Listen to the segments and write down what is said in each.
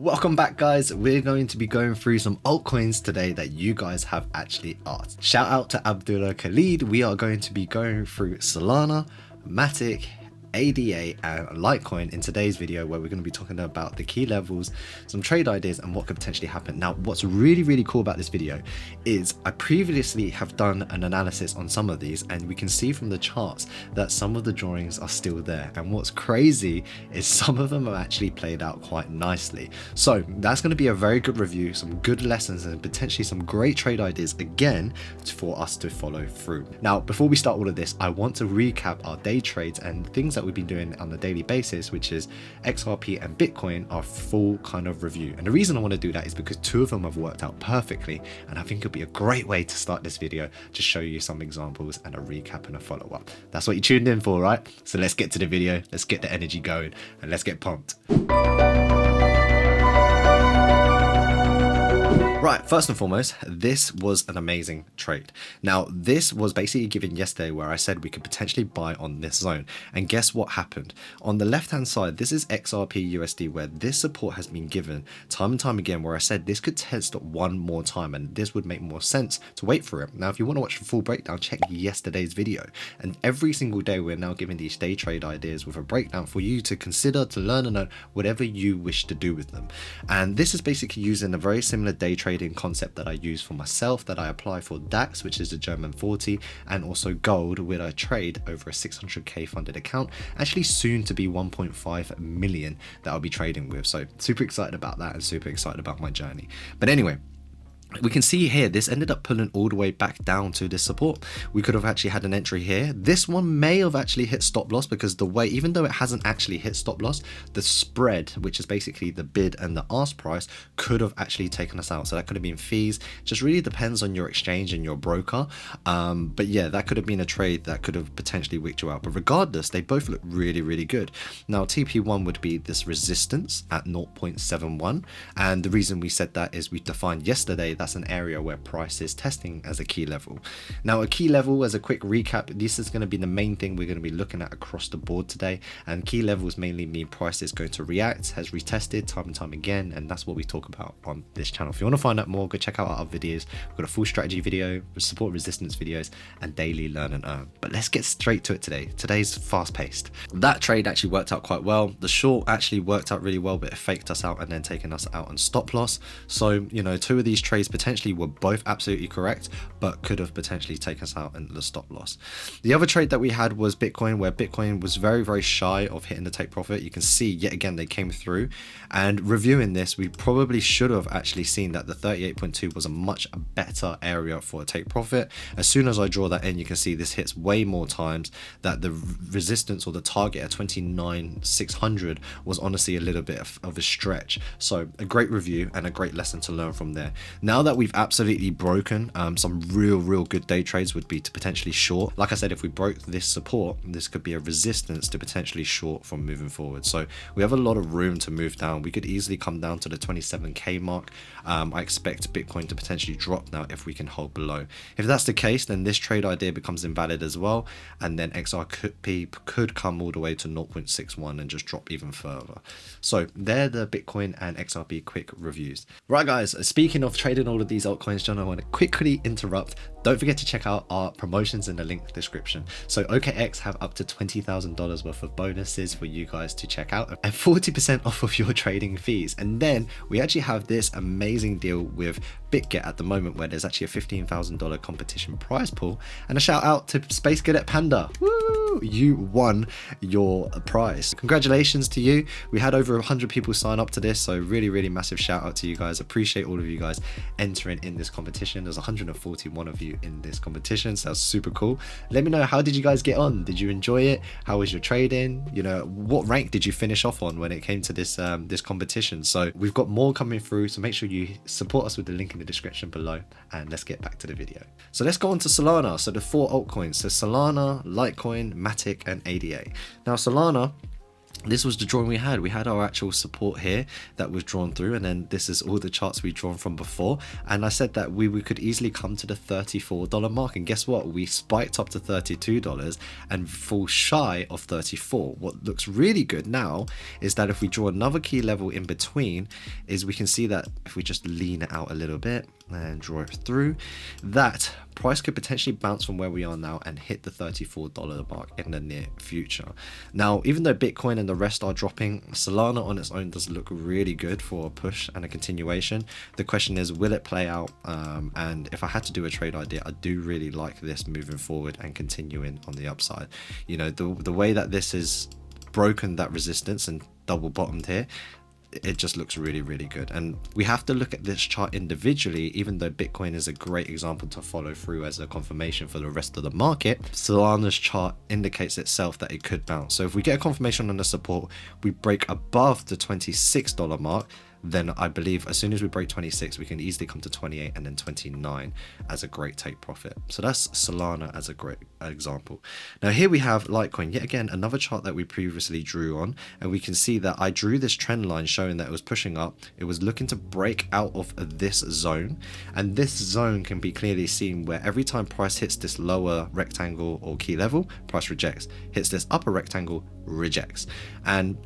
Welcome back, guys. We're going to be going through some altcoins today that you guys have actually asked. Shout out to Abdullah Khalid. We are going to be going through Solana, Matic, ADA and Litecoin in today's video, where we're going to be talking about the key levels, some trade ideas, and what could potentially happen. Now, what's really cool about this video is I previously have done an analysis on some of these, and we can see from the charts that some of the drawings are still there. And what's crazy is some of them have actually played out quite nicely. So that's going to be a very good review, some good lessons, and potentially some great trade ideas again for us to follow through. Now, before we start all of this, I want to recap our day trades and things that we've been doing on a daily basis, which is XRP and Bitcoin, our full kind of review. And the reason I want to do that is because two of them have worked out perfectly, and I think it'll be a great way to start this video to show you some examples and a recap and a follow-up. That's what you tuned in for, right? So let's get to the video, let's get the energy going, and let's get pumped. Right, first and foremost, this was an amazing trade. Now, this was basically given yesterday where I said we could potentially buy on this zone. And guess what happened? On the left-hand side, this is XRP USD, where this support has been given time and time again, where I said this could test one more time and this would make more sense to wait for it. Now, if you want to watch the full breakdown, check yesterday's video. And every single day, we're now giving these day trade ideas with a breakdown for you to consider, to learn and know whatever you wish to do with them. And this is basically using a very similar day trading concept that I use for myself, that I apply for DAX, which is the German 40, and also gold, where I trade over a 600k funded account, actually soon to be 1.5 million that I'll be trading with. So super excited about that and super excited about my journey. But anyway, we can see here this ended up pulling all the way back down to this support. We could have actually had an entry here. This one may have actually hit stop loss, because the way, even though it hasn't actually hit stop loss, the spread, which is basically the bid and the ask price, could have actually taken us out. So that could have been fees. Just really depends on your exchange and your broker. But yeah, that could have been a trade that could have potentially wicked you out. But regardless, they both look really good. Now, TP1 would be this resistance at 0.71. And the reason we said that is we defined yesterday that's an area where price is testing as a key level. Now, a key level, as a quick recap, this is going to be the main thing we're going to be looking at across the board today. And key levels mainly mean price is going to react, has retested time and time again, and that's what we talk about on this channel. If you want to find out more, go check out our other videos. We've got a full strategy video, support resistance videos, and daily learn and earn. But let's get straight to it today. Today's fast paced. That trade actually worked out quite well. The short actually worked out really well, but it faked us out and then taken us out on stop loss. So, you know, two of these trades potentially were both absolutely correct, but could have potentially taken us out in the stop loss. The other trade that we had was Bitcoin, where Bitcoin was very shy of hitting the take profit. You can see yet again they came through, and reviewing this, we probably should have actually seen that the 38.2 was a much better area for a take profit. As soon as I draw that in, you can see this hits way more times, that the resistance or the target at 29,600 was honestly a little bit of a stretch. So a great review and a great lesson to learn from there. Now that we've absolutely broken some real good day trades would be to potentially short. Like I said, if we broke this support, this could be a resistance to potentially short from moving forward. So we have a lot of room to move down. We could easily come down to the 27k mark. I expect Bitcoin to potentially drop now if we can hold below. If that's the case, then this trade idea becomes invalid as well, and then XRP could come all the way to 0.61 and just drop even further. So they're the Bitcoin and XRP quick reviews. Right, guys, speaking of trading all of these altcoins, John, I want to quickly interrupt. Don't forget to check out our promotions in the link description. So OKX have up to $20,000 worth of bonuses for you guys to check out, and 40% off of your trading fees. And then we actually have this amazing deal with Bitget at the moment, where there's actually a $15,000 competition prize pool, and a shout out to Space Cadet Panda. Woo! You won your prize. Congratulations to you. We had over 100 people sign up to this, so really massive shout out to you guys. Appreciate all of you guys entering in this competition. There's 141 of you in this competition, so that's super cool. Let me know, how did you guys get on? Did you enjoy it? How was your trading? You know, what rank did you finish off on when it came to this this competition? So we've got more coming through, so make sure you support us with the link in the description below, and let's get back to the video. So let's go on to Solana. So the four altcoins, so Solana, Litecoin, Matic, and ADA. Now Solana, this was the drawing we had. We had our actual support here that was drawn through, and then this is all the charts we've drawn from before. And I said that we could easily come to the $34 mark, and guess what? We spiked up to $32 and fall shy of 34. What looks really good now is that if we draw another key level in between, is we can see that if we just lean it out a little bit and draw it through, that price could potentially bounce from where we are now and hit the $34 mark in the near future. Now, even though Bitcoin and the rest are dropping, Solana on its own does look really good for a push and a continuation. The question is, will it play out? And if I had to do a trade idea, I do really like this moving forward and continuing on the upside. You know, the way that this is broken that resistance and double bottomed here, it just looks really, really good. And we have to look at this chart individually. Even though Bitcoin is a great example to follow through as a confirmation for the rest of the market, Solana's chart indicates itself that it could bounce. So if we get a confirmation on the support, we break above the $26 mark, then I believe as soon as we break 26, we can easily come to 28 and then 29 as a great take profit. So that's Solana as a great example. Now here we have Litecoin, yet again another chart that we previously drew on, and we can see that I drew this trend line showing that it was pushing up. It was looking to break out of this zone, and this zone can be clearly seen where every time price hits this lower rectangle or key level, price rejects, hits this upper rectangle, rejects. And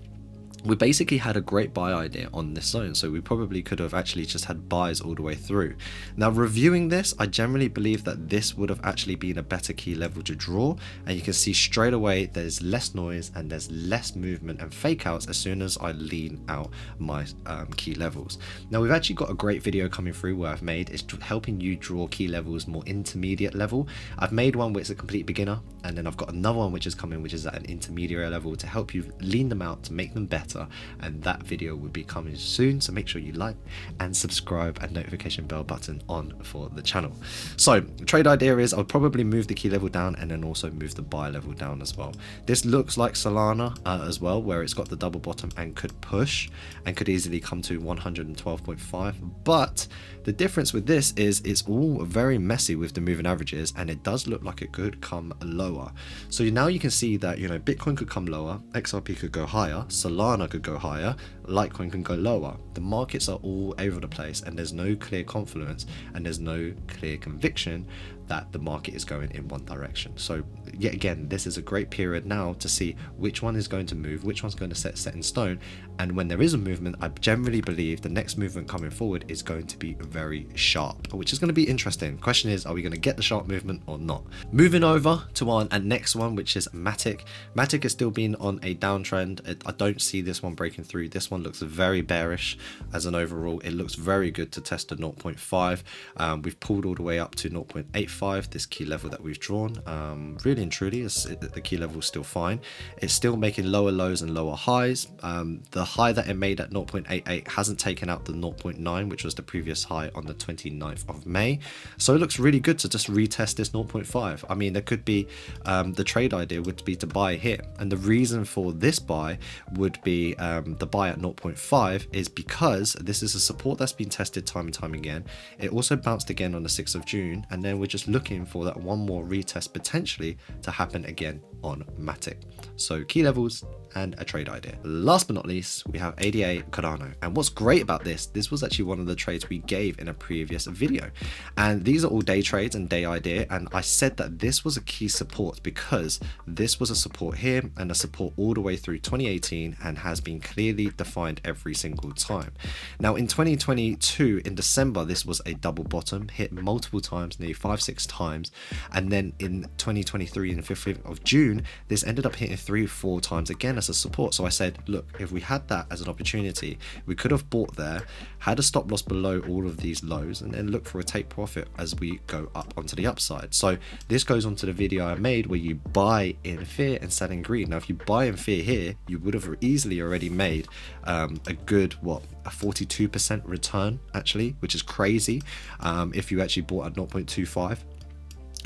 we basically had a great buy idea on this zone, so we probably could have actually just had buys all the way through. Now reviewing this, I generally believe that this would have actually been a better key level to draw, and you can see straight away there's less noise and there's less movement and fake outs as soon as I lean out my key levels. Now we've actually got a great video coming through where I've made is helping you draw key levels more intermediate level. I've made one which is a complete beginner, and then I've got another one which is coming which is at an intermediate level to help you lean them out to make them better. And that video will be coming soon, so make sure you like and subscribe and notification bell button on for the channel. So trade idea is I'll probably move the key level down and then also move the buy level down as well. This looks like Solana as well, where it's got the double bottom and could push and could easily come to 112.5, but the difference with this is it's all very messy with the moving averages, and it does look like it could come lower. So now you can see that, you know, Bitcoin could come lower, XRP could go higher, Solana could go higher, Litecoin can go lower. The markets are all over the place, and there's no clear confluence and there's no clear conviction that the market is going in one direction. So yet again, this is a great period now to see which one is going to move, which one's going to set in stone. And when there is a movement, I generally believe the next movement coming forward is going to be very sharp, which is going to be interesting. Question is, are we going to get the sharp movement or not? Moving over to our next one, which is Matic. Matic is still being on a downtrend. I don't see this one breaking through. This one looks very bearish as an overall. It looks very good to test a 0.5. We've pulled all the way up to 0.85, this key level that we've drawn. Really and truly, the key level is still fine. It's still making lower lows and lower highs. The high that it made at 0.88 hasn't taken out the 0.9, which was the previous high on the 29th of May. So it looks really good to just retest this 0.5. I mean, there could be, the trade idea would be to buy here. And the reason for this buy would be the buy at 0.5 is because this is a support that's been tested time and time again. It also bounced again on the 6th of June, and then we're just looking for that one more retest potentially to happen again on Matic. So key levels and a trade idea. Last but not least, we have ADA Cardano. And what's great about this was actually one of the trades we gave in a previous video. And these are all day trades and day idea. And I said that this was a key support because this was a support here and a support all the way through 2018 and has been clearly defined every single time. Now in 2022, in December, this was a double bottom, hit multiple times, nearly 5-6 times. And then in 2023, in the 5th of June, this ended up hitting 3-4 times again as a support. So I said, look, if we had that as an opportunity, we could have bought there, had a stop loss below all of these lows, and then look for a take profit as we go up onto the upside. So this goes on to the video I made where you buy in fear and sell in greed. Now if you buy in fear here, you would have easily already made a good, a 42% return actually, which is crazy if you actually bought at 0.25.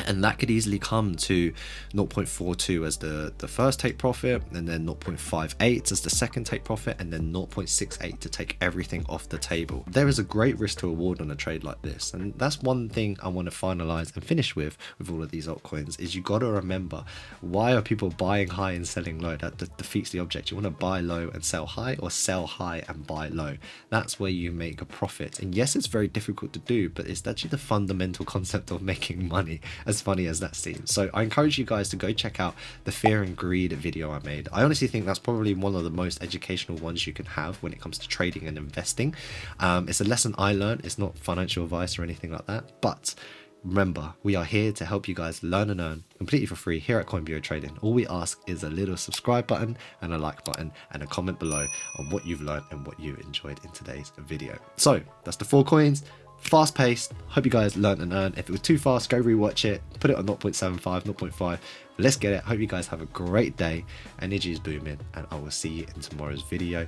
And that could easily come to 0.42 as the first take profit, and then 0.58 as the second take profit, and then 0.68 to take everything off the table. There is a great risk to reward on a trade like this, and that's one thing I want to finalize and finish with all of these altcoins, is you got to remember, why are people buying high and selling low? That defeats the object. You want to buy low and sell high, or sell high and buy low. That's where you make a profit. And yes, it's very difficult to do, but it's actually the fundamental concept of making money, as funny as that seems. So I encourage you guys to go check out the fear and greed video I made. I honestly think that's probably one of the most educational ones you can have when it comes to trading and investing. It's a lesson I learned. It's not financial advice or anything like that, but remember, we are here to help you guys learn and earn completely for free here at Coin Bureau Trading. All we ask is a little subscribe button and a like button and a comment below on what you've learned and what you enjoyed in today's video. So that's the 4 coins. Fast paced. Hope you guys learned and earned. If it was too fast, go rewatch it. Put it on 0.75, 0.5. Let's get it. Hope you guys have a great day. Energy is booming, and I will see you in tomorrow's video.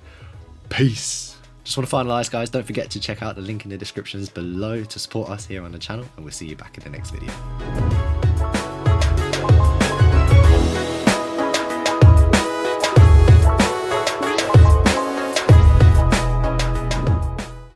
Peace. Just want to finalize, guys. Don't forget to check out the link in the descriptions below to support us here on the channel, and we'll see you back in the next video.